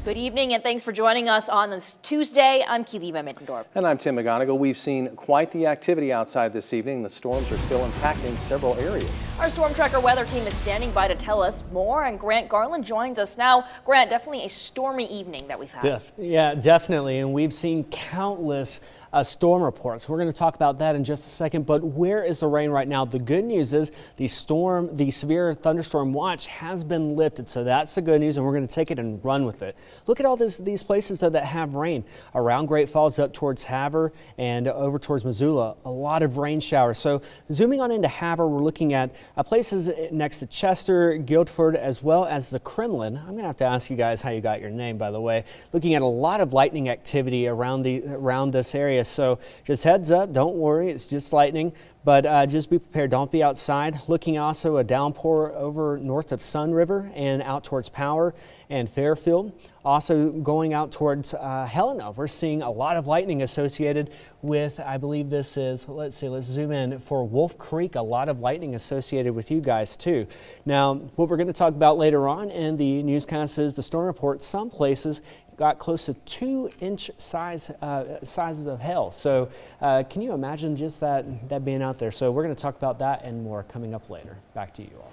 Good evening and thanks for joining us on this Tuesday. I'm KRTV Middendorf. And I'm Tim McGonigal. We've seen quite the activity outside this evening. The storms are still impacting several areas. Our Storm Tracker weather team is standing by to tell us more, and Grant Garland joins us now. Grant, definitely a stormy evening that we've had. Yeah, definitely. And we've seen countless storm reports. We're going to talk about that in just a second. But where is the rain right now? The good news is the severe thunderstorm watch has been lifted. So that's the good news, and we're going to take it and run with it. Look at all these places that have rain around Great Falls, up towards Havre and over towards Missoula. A lot of rain showers. So zooming on into Havre, we're looking at places next to Chester, Guildford, as well as the Kremlin. I'm going to have to ask you guys how you got your name, by the way. Looking at a lot of lightning activity around this area. So just heads up, don't worry, it's just lightning, but just be prepared. Don't be outside. Looking also a downpour over north of Sun River and out towards Power and Fairfield. Also going out towards Helena. We're seeing a lot of lightning associated with, I believe this is, let's zoom in for Wolf Creek. A lot of lightning associated with you guys too. Now, what we're going to talk about later on in the newscast is the storm report. Some places got close to 2-inch sizes of hail. So can you imagine just that being out there? So we're going to talk about that and more coming up later. Back to you all.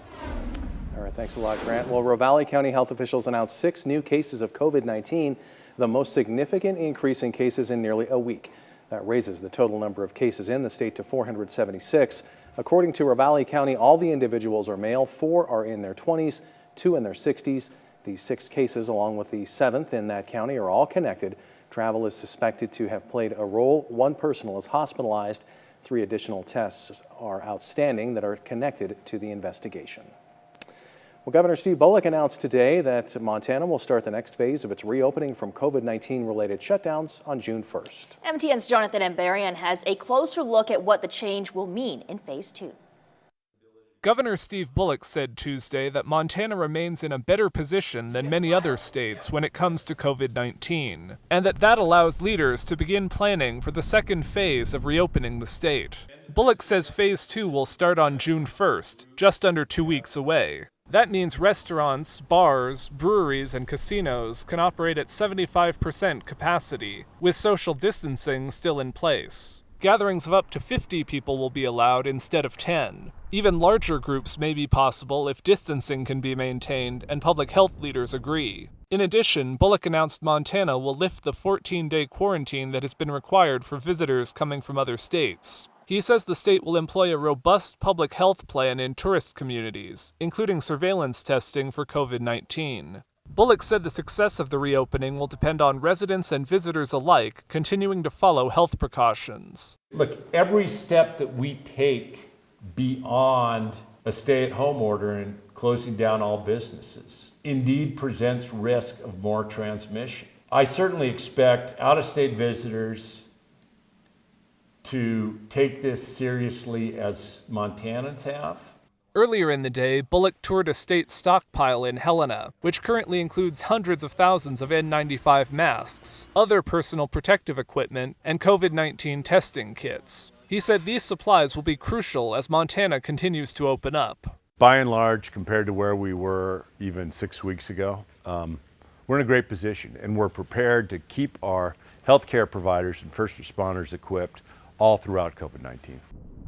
All right, thanks a lot, Grant. Well, Ravalli County health officials announced 6 new cases of COVID-19, the most significant increase in cases in nearly a week. That raises the total number of cases in the state to 476. According to Ravalli County, all the individuals are male. 4 are in their 20s, 2 in their 60s. These 6 cases, along with the 7th in that county, are all connected. Travel is suspected to have played a role. 1 person is hospitalized. 3 additional tests are outstanding that are connected to the investigation. Well, Governor Steve Bullock announced today that Montana will start the next phase of its reopening from COVID-19 related shutdowns on June 1st. MTN's Jonathan Ambarian has a closer look at what the change will mean in phase 2. Governor Steve Bullock said Tuesday that Montana remains in a better position than many other states when it comes to COVID-19, and that allows leaders to begin planning for the second phase of reopening the state. Bullock says phase 2 will start on June 1st, just under 2 weeks away. That means restaurants, bars, breweries, and casinos can operate at 75% capacity, with social distancing still in place. Gatherings of up to 50 people will be allowed instead of 10. Even larger groups may be possible if distancing can be maintained and public health leaders agree. In addition, Bullock announced Montana will lift the 14-day quarantine that has been required for visitors coming from other states. He says the state will employ a robust public health plan in tourist communities, including surveillance testing for COVID-19. Bullock said the success of the reopening will depend on residents and visitors alike continuing to follow health precautions. Look, every step that we take beyond a stay-at-home order and closing down all businesses indeed presents risk of more transmission. I certainly expect out-of-state visitors to take this seriously as Montanans have. Earlier in the day, Bullock toured a state stockpile in Helena, which currently includes hundreds of thousands of N95 masks, other personal protective equipment, and COVID-19 testing kits. He said these supplies will be crucial as Montana continues to open up. By and large, compared to where we were even 6 weeks ago, we're in a great position, and we're prepared to keep our healthcare providers and first responders equipped all throughout COVID-19.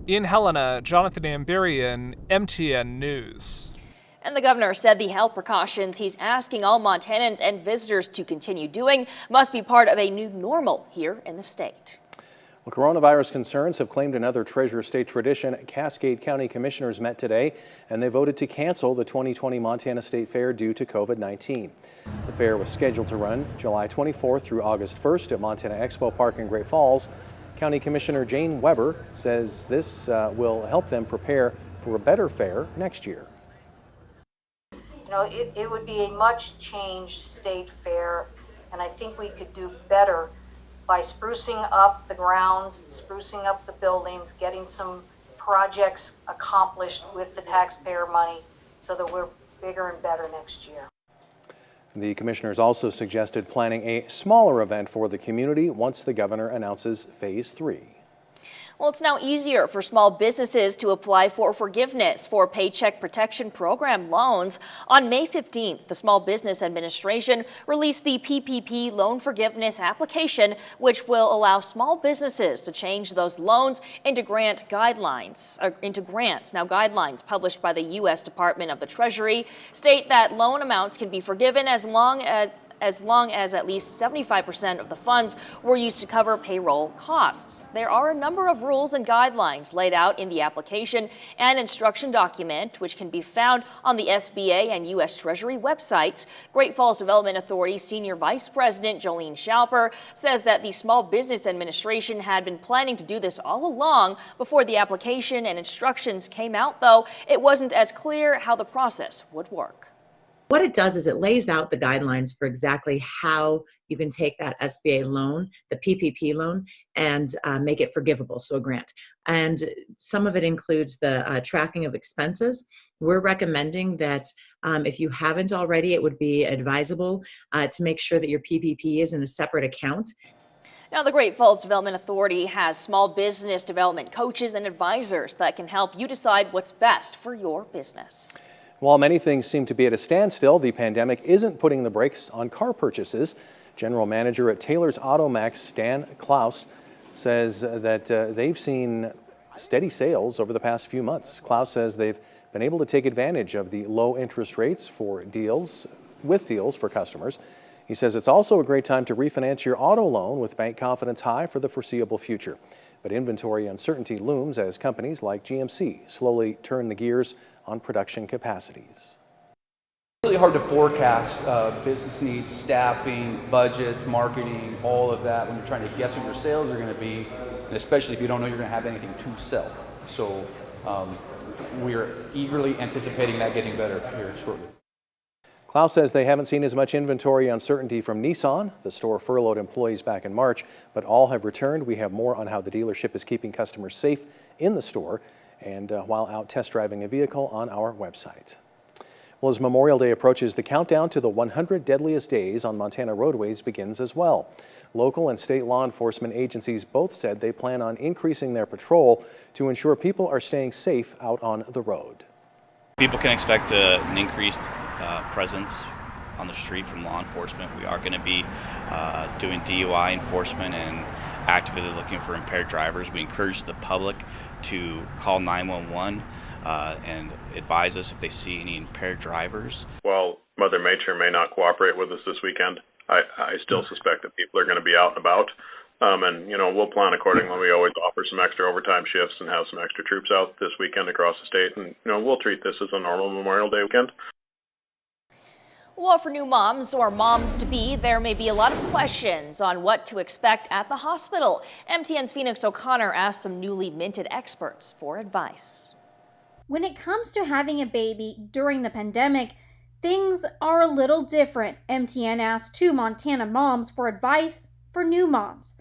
In Helena, Jonathan Ambarian, MTN News. And the governor said the health precautions he's asking all Montanans and visitors to continue doing must be part of a new normal here in the state. Well, coronavirus concerns have claimed another Treasure State tradition. Cascade County commissioners met today and they voted to cancel the 2020 Montana State Fair due to COVID-19. The fair was scheduled to run July 24th through August 1st at Montana Expo Park in Great Falls. County Commissioner Jane Weber says this will help them prepare for a better fair next year. You know, it would be a much changed state fair, and I think we could do better by sprucing up the grounds, sprucing up the buildings, getting some projects accomplished with the taxpayer money so that we're bigger and better next year. The commissioners also suggested planning a smaller event for the community once the governor announces phase 3. Well, it's now easier for small businesses to apply for forgiveness for Paycheck Protection Program loans. On May 15th, the Small Business Administration released the PPP loan forgiveness application, which will allow small businesses to change those loans into grants. Now, guidelines published by the U.S. Department of the Treasury state that loan amounts can be forgiven as long as at least 75% of the funds were used to cover payroll costs. There are a number of rules and guidelines laid out in the application and instruction document, which can be found on the SBA and U.S. Treasury websites. Great Falls Development Authority Senior Vice President Jolene Schalper says that the Small Business Administration had been planning to do this all along. Before the application and instructions came out, though, it wasn't as clear how the process would work. What it does is it lays out the guidelines for exactly how you can take that SBA loan, the PPP loan, and make it forgivable, so a grant. And some of it includes the tracking of expenses. We're recommending that if you haven't already, it would be advisable to make sure that your PPP is in a separate account. Now, the Great Falls Development Authority has small business development coaches and advisors that can help you decide what's best for your business. While many things seem to be at a standstill, the pandemic isn't putting the brakes on car purchases. General Manager at Taylor's Automax, Stan Klaus, says that they've seen steady sales over the past few months. Klaus says they've been able to take advantage of the low interest rates for deals for customers. He says it's also a great time to refinance your auto loan with bank confidence high for the foreseeable future. But inventory uncertainty looms as companies like GMC slowly turn the gears on production capacities. It's really hard to forecast business needs, staffing, budgets, marketing, all of that when you're trying to guess what your sales are going to be, and especially if you don't know you're going to have anything to sell. So we're eagerly anticipating that getting better here shortly. Klaus says they haven't seen as much inventory uncertainty from Nissan. The store furloughed employees back in March, but all have returned. We have more on how the dealership is keeping customers safe in the store and while out test driving a vehicle on our website. Well, as Memorial Day approaches, the countdown to the 100 deadliest days on Montana roadways begins as well. Local and state law enforcement agencies both said they plan on increasing their patrol to ensure people are staying safe out on the road. People can expect an increased presence on the street from law enforcement. We are going to be doing DUI enforcement and actively looking for impaired drivers. We encourage the public to call 911 and advise us if they see any impaired drivers. While Mother Nature may not cooperate with us this weekend, I still suspect that people are going to be out and about. And, we'll plan accordingly. We always offer some extra overtime shifts and have some extra troops out this weekend across the state. And, we'll treat this as a normal Memorial Day weekend. Well, for new moms or moms-to-be, there may be a lot of questions on what to expect at the hospital. MTN's Phoenix O'Connor asked some newly minted experts for advice. When it comes to having a baby during the pandemic, things are a little different. MTN asked 2 Montana moms for advice for new moms.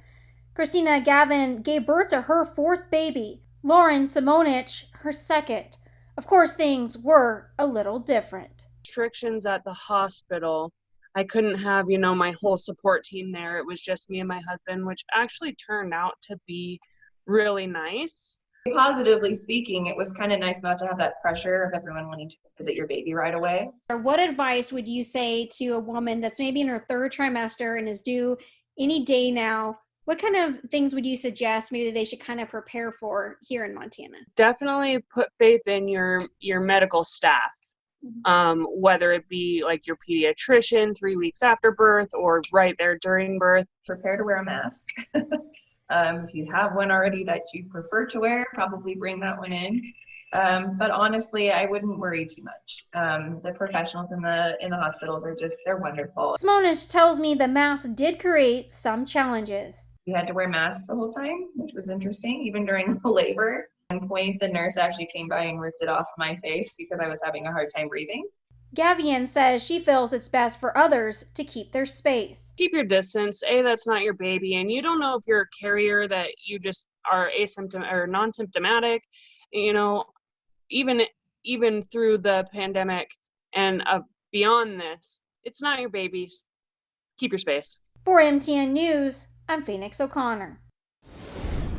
Christina Gavin gave birth to her 4th baby, Lauren Simonich her 2nd. Of course, things were a little different. Restrictions at the hospital. I couldn't have, my whole support team there. It was just me and my husband, which actually turned out to be really nice. Positively speaking, it was kind of nice not to have that pressure of everyone wanting to visit your baby right away. What advice would you say to a woman that's maybe in her 3rd trimester and is due any day now? What kind of things would you suggest maybe they should kind of prepare for here in Montana? Definitely put faith in your medical staff. Whether it be like your pediatrician 3 weeks after birth or right there during birth. Prepare to wear a mask. If you have one already that you prefer to wear, probably bring that one in. But honestly, I wouldn't worry too much. The professionals in the hospitals they're wonderful. Simonich tells me the mask did create some challenges. We had to wear masks the whole time, which was interesting, even during labor. At one point, the nurse actually came by and ripped it off my face because I was having a hard time breathing. Gavian says she feels it's best for others to keep their space. Keep your distance. That's not your baby, and you don't know if you're a carrier, that you just are asymptomatic or non-symptomatic. Even through the pandemic and beyond this, it's not your baby's. Keep your space. For MTN News, I'm Phoenix O'Connor.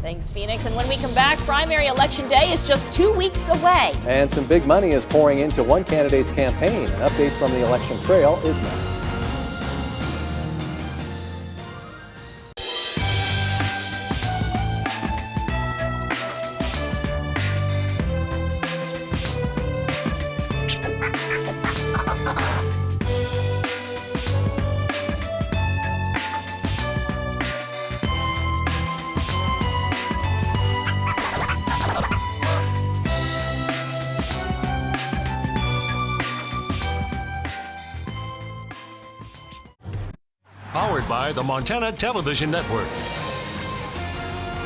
Thanks, Phoenix. And when we come back, primary election day is just 2 weeks away. And some big money is pouring into one candidate's campaign. An update from the election trail is next. Powered by the Montana Television Network.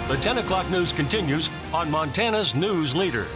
The 10 o'clock news continues on Montana's news leader.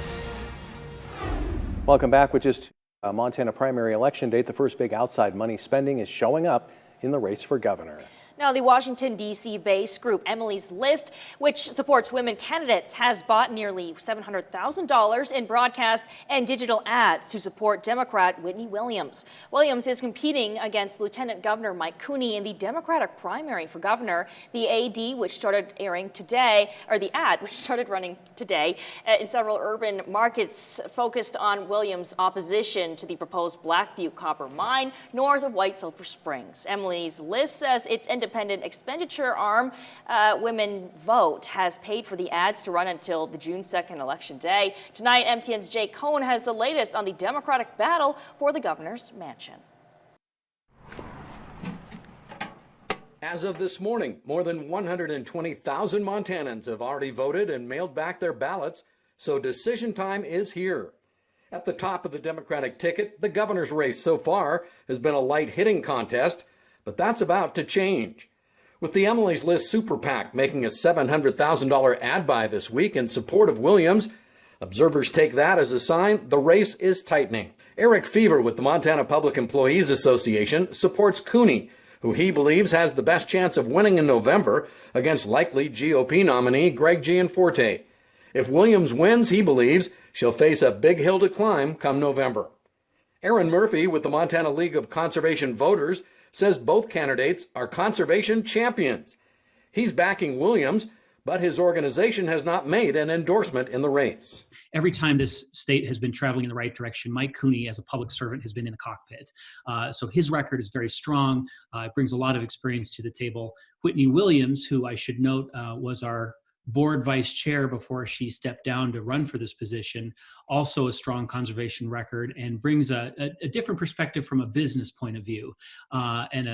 Welcome back. With just a Montana primary election date, the first big outside money spending is showing up in the race for governor. Now, the Washington, D.C. based group Emily's List, which supports women candidates, has bought nearly $700,000 in broadcast and digital ads to support Democrat Whitney Williams. Williams is competing against Lieutenant Governor Mike Cooney in the Democratic primary for governor. The ad, which started airing today, or the ad, which started running today in several urban markets, focused on Williams' opposition to the proposed Black Butte copper mine north of White Sulphur Springs. Emily's List says its independent expenditure arm, Women Vote, has paid for the ads to run until the June 2nd election day. Tonight, MTN's Jay Cohn has the latest on the Democratic battle for the governor's mansion. As of this morning, more than 120,000 Montanans have already voted and mailed back their ballots, so decision time is here. At the top of the Democratic ticket, the governor's race so far has been a light hitting contest, but that's about to change. With the Emily's List Super PAC making a $700,000 ad buy this week in support of Williams, observers take that as a sign the race is tightening. Eric Fever with the Montana Public Employees Association supports Cooney, who he believes has the best chance of winning in November against likely GOP nominee Greg Gianforte. If Williams wins, he believes she'll face a big hill to climb come November. Aaron Murphy with the Montana League of Conservation Voters says both candidates are conservation champions. He's backing Williams, but his organization has not made an endorsement in the race. Every time this state has been traveling in the right direction, Mike Cooney, as a public servant, has been in the cockpit. So his record is very strong. It brings a lot of experience to the table. Whitney Williams, who I should note was our board vice chair before she stepped down to run for this position, also a strong conservation record, and brings a different perspective from a business point of view, and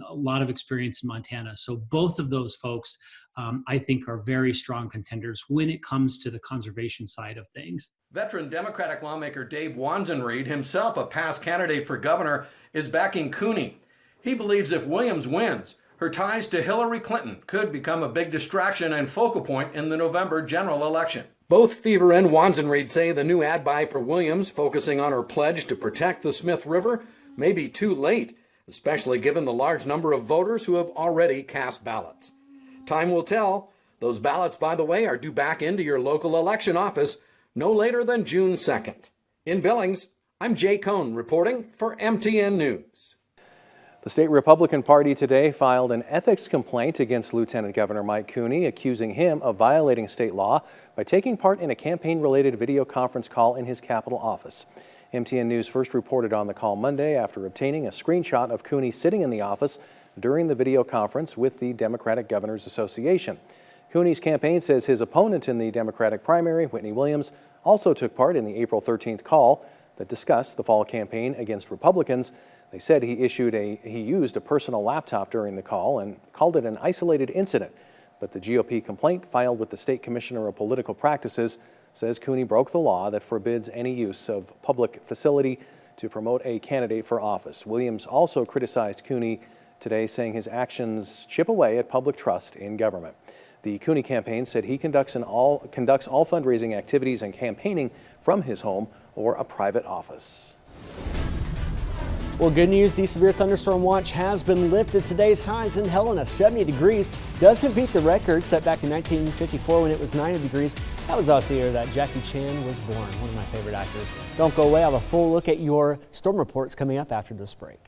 a lot of experience in Montana. So both of those folks, I think, are very strong contenders when it comes to the conservation side of things. Veteran Democratic lawmaker Dave Wanzenreed, himself a past candidate for governor, is backing Cooney. He believes if Williams wins, her ties to Hillary Clinton could become a big distraction and focal point in the November general election. Both Fever and Wanzenreed say the new ad buy for Williams, focusing on her pledge to protect the Smith River, may be too late, especially given the large number of voters who have already cast ballots. Time will tell. Those ballots, by the way, are due back into your local election office no later than June 2nd. In Billings, I'm Jay Cohn reporting for MTN News. The state Republican Party today filed an ethics complaint against Lieutenant Governor Mike Cooney, accusing him of violating state law by taking part in a campaign-related video conference call in his Capitol office. MTN News first reported on the call Monday after obtaining a screenshot of Cooney sitting in the office during the video conference with the Democratic Governors Association. Cooney's campaign says his opponent in the Democratic primary, Whitney Williams, also took part in the April 13th call that discussed the fall campaign against Republicans. They said he used a personal laptop during the call and called it an isolated incident. But the GOP complaint filed with the State Commissioner of Political Practices says Cooney broke the law that forbids any use of public facility to promote a candidate for office. Williams also criticized Cooney today, saying his actions chip away at public trust in government. The Cooney campaign said he conducts all fundraising activities and campaigning from his home or a private office. Well, good news, the severe thunderstorm watch has been lifted. Today's highs in Helena, 70 degrees. Doesn't beat the record set back in 1954 when it was 90 degrees. That was also the year that Jackie Chan was born, one of my favorite actors. Don't go away. I'll have a full look at your storm reports coming up after this break.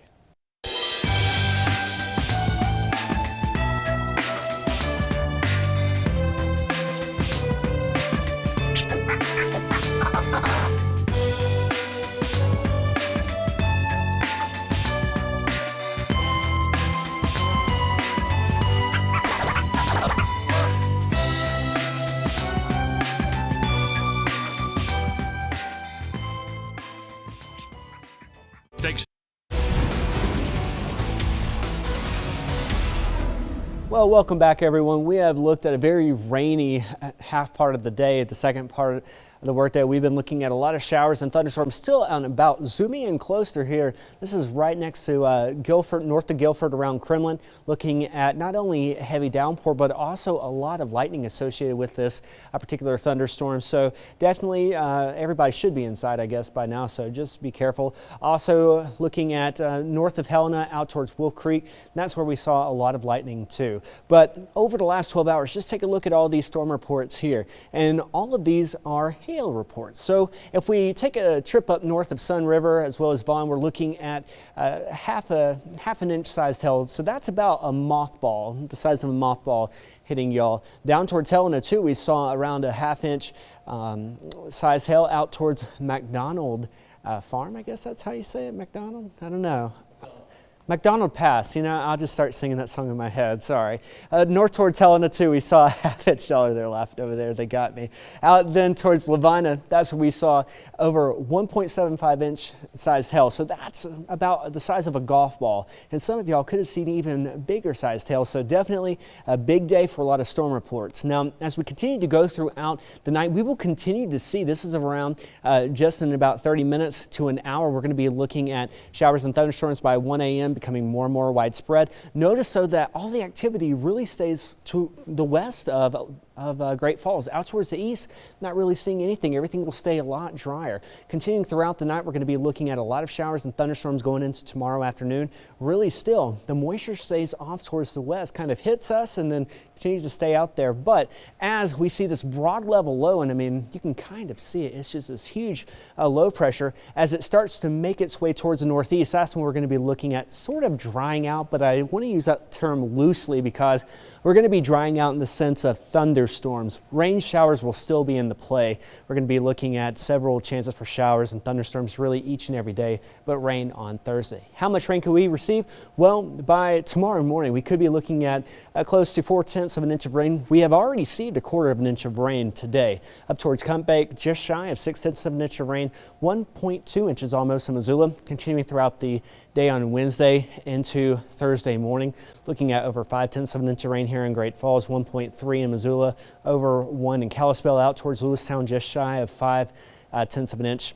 Well, welcome back, everyone. We have looked at a very rainy half part of the day. The second part of the workday, we've been looking at a lot of showers and thunderstorms still out and about. Zooming in closer here, this is right next to Guilford, north of Guilford around Kremlin, looking at not only heavy downpour, but also a lot of lightning associated with this particular thunderstorm. So definitely everybody should be inside, I guess, by now. So just be careful. Also looking at north of Helena out towards Wolf Creek. And that's where we saw a lot of lightning too. But over the last 12 hours, just take a look at all these storm reports here. And all of these are hail reports. So if we take a trip up north of Sun River as well as Vaughn, we're looking at half an inch sized hail. So that's about a mothball, the size of a mothball hitting y'all. Down towards Helena too, we saw around a half-inch size hail out towards McDonald Farm. I guess that's how you say it, McDonald? I don't know. McDonald Pass, you know, I'll just start singing that song in my head, sorry. North towards Helena too, we saw a half-inch dollar there laughing over there, they got me. Out then towards Lavina, that's where we saw over 1.75 inch sized hail. So that's about the size of a golf ball. And some of y'all could have seen even bigger sized hail. So definitely a big day for a lot of storm reports. Now, as we continue to go throughout the night, we will continue to see, this is around just in about 30 minutes to an hour, we're going to be looking at showers and thunderstorms by 1 a.m. becoming more and more widespread. Notice though that all the activity really stays to the west of Great Falls. Out towards the east, not really seeing anything. Everything will stay a lot drier. Continuing throughout the night, we're going to be looking at a lot of showers and thunderstorms going into tomorrow afternoon. Really still, the moisture stays off towards the west, kind of hits us and then continues to stay out there. But as we see this broad level low, and I mean, you can kind of see it, it's just this huge low pressure. As it starts to make its way towards the northeast, that's when we're going to be looking at sort of drying out, but I want to use that term loosely because we're going to be drying out in the sense of thunderstorms. Rain showers will still be in the play. We're going to be looking at several chances for showers and thunderstorms really each and every day, but rain on Thursday. How much rain could we receive? Well, by tomorrow morning, we could be looking at close to 4/10 of an inch of rain. We have already received 1/4 of an inch of rain today. Up towards Cumpbake, just shy of 6/10 of an inch of rain, 1.2 inches almost in Missoula. Continuing throughout the day on Wednesday into Thursday morning, looking at over 5/10 of an inch of rain here in Great Falls, 1.3 in Missoula, over 1 in Kalispell, out towards Lewistown, just shy of 5/10 of an inch.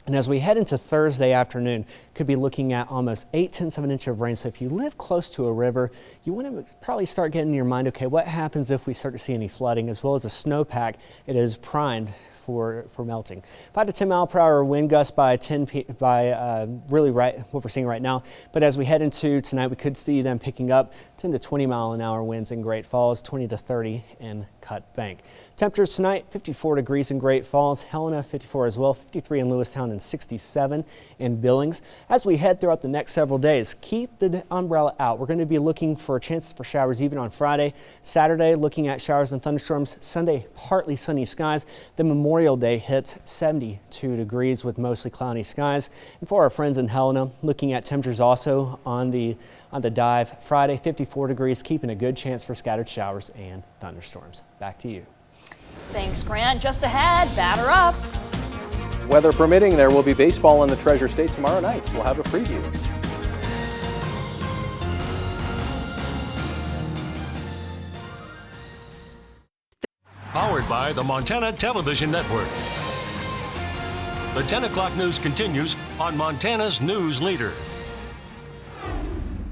And as we head into Thursday afternoon, could be looking at almost 8/10 of an inch of rain. So if you live close to a river, you want to probably start getting in your mind, okay, what happens if we start to see any flooding? As well as a snowpack, it is primed for melting. 5 to 10 mile per hour wind gusts by really right what we're seeing right now. But as we head into tonight, we could see them picking up 10 to 20 mile an hour winds in Great Falls, 20 to 30 in Cut Bank. Temperatures tonight, 54 degrees in Great Falls, Helena 54 as well, 53 in Lewistown and 67 in Billings. As we head throughout the next several days, keep the umbrella out. We're going to be looking for chances for showers even on Friday. Saturday, looking at showers and thunderstorms. Sunday, partly sunny skies. The Memorial Day hits 72 degrees with mostly cloudy skies. And for our friends in Helena, looking at temperatures also on the dive. Friday, 54 degrees, keeping a good chance for scattered showers and thunderstorms. Back to you. Thanks, Grant. Just ahead, batter up. Weather permitting, there will be baseball in the Treasure State tomorrow night. We'll have a preview. Powered by the Montana Television Network. The 10 o'clock news continues on Montana's News Leader.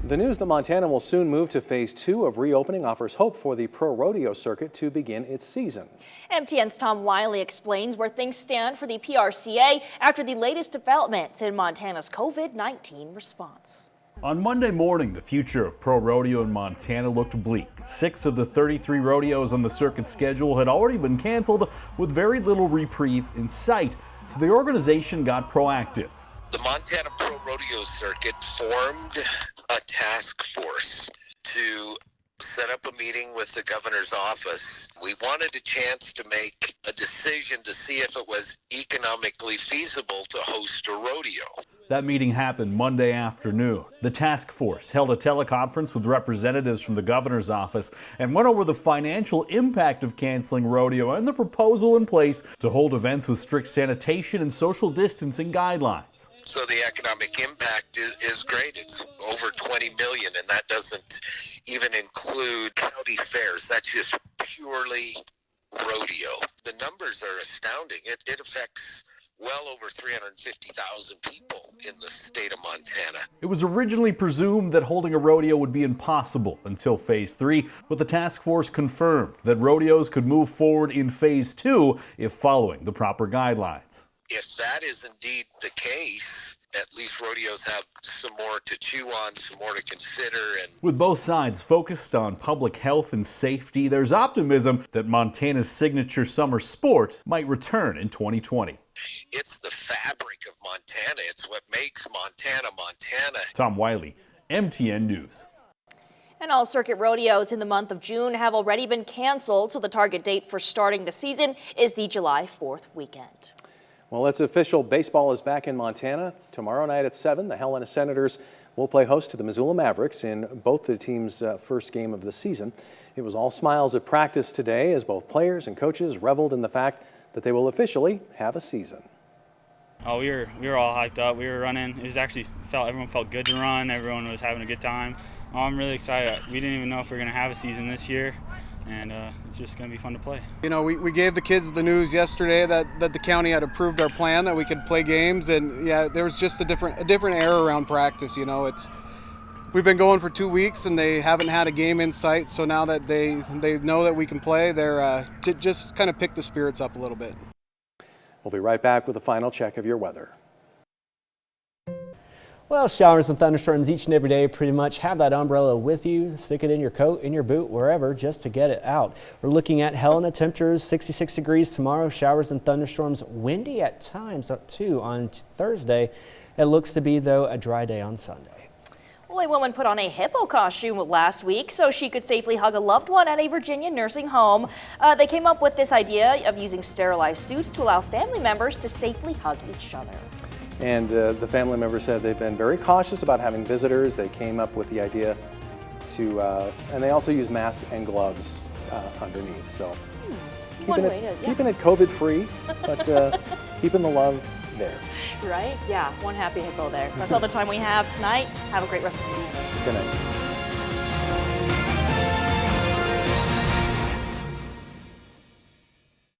The news that Montana will soon move to phase 2 of reopening offers hope for the pro rodeo circuit to begin its season. MTN's Tom Wiley explains where things stand for the PRCA after the latest developments in Montana's COVID-19 response. On Monday morning, the future of pro rodeo in Montana looked bleak. 6 of the 33 rodeos on the circuit schedule had already been canceled with very little reprieve in sight, so the organization got proactive. The Montana Pro Rodeo Circuit formed a task force to set up a meeting with the governor's office. We wanted a chance to make a decision to see if it was economically feasible to host a rodeo. That meeting happened Monday afternoon. The task force held a teleconference with representatives from the governor's office and went over the financial impact of canceling rodeo and the proposal in place to hold events with strict sanitation and social distancing guidelines. So the economic impact is great. It's over 20 million, and that doesn't even include county fairs. That's just purely rodeo. The numbers are astounding. It affects well over 350,000 people in the state of Montana. It was originally presumed that holding a rodeo would be impossible until Phase 3, but the task force confirmed that rodeos could move forward in Phase 2 if following the proper guidelines. If that is indeed the case, at least rodeos have some more to chew on, some more to consider. And with both sides focused on public health and safety, there's optimism that Montana's signature summer sport might return in 2020. It's the fabric of Montana. It's what makes Montana, Montana. Tom Wiley, MTN News. And all circuit rodeos in the month of June have already been canceled, so the target date for starting the season is the July 4th weekend. Well, it's official. Baseball is back in Montana. Tomorrow night at 7, the Helena Senators will play host to the Missoula Mavericks in both the teams' first game of the season. It was all smiles at practice today as both players and coaches reveled in the fact that they will officially have a season. Oh, we were all hyped up. We were running. It was actually everyone felt good to run. Everyone was having a good time. Oh, I'm really excited. We didn't even know if we were going to have a season this year. And it's just going to be fun to play. You know, we gave the kids the news yesterday that the county had approved our plan, that we could play games, and yeah, there was just a different air around practice. You know, we've been going for 2 weeks and they haven't had a game in sight, so now that they know that we can play, they're just kind of picked the spirits up a little bit. We'll be right back with a final check of your weather. Well, showers and thunderstorms each and every day. Pretty much have that umbrella with you. Stick it in your coat, in your boot, wherever, just to get it out. We're looking at Helena temperatures, 66 degrees tomorrow. Showers and thunderstorms, windy at times up to on Thursday. It looks to be, though, a dry day on Sunday. Well, a woman put on a hippo costume last week so she could safely hug a loved one at a Virginia nursing home. They came up with this idea of using sterilized suits to allow family members to safely hug each other. And the family member said they've been very cautious about having visitors. They came up with the idea to, and they also use masks and gloves underneath. So keeping it COVID-free, but keeping the love there. Right? Yeah, one happy hippo there. That's all the time we have tonight. Have a great rest of your evening. Good night.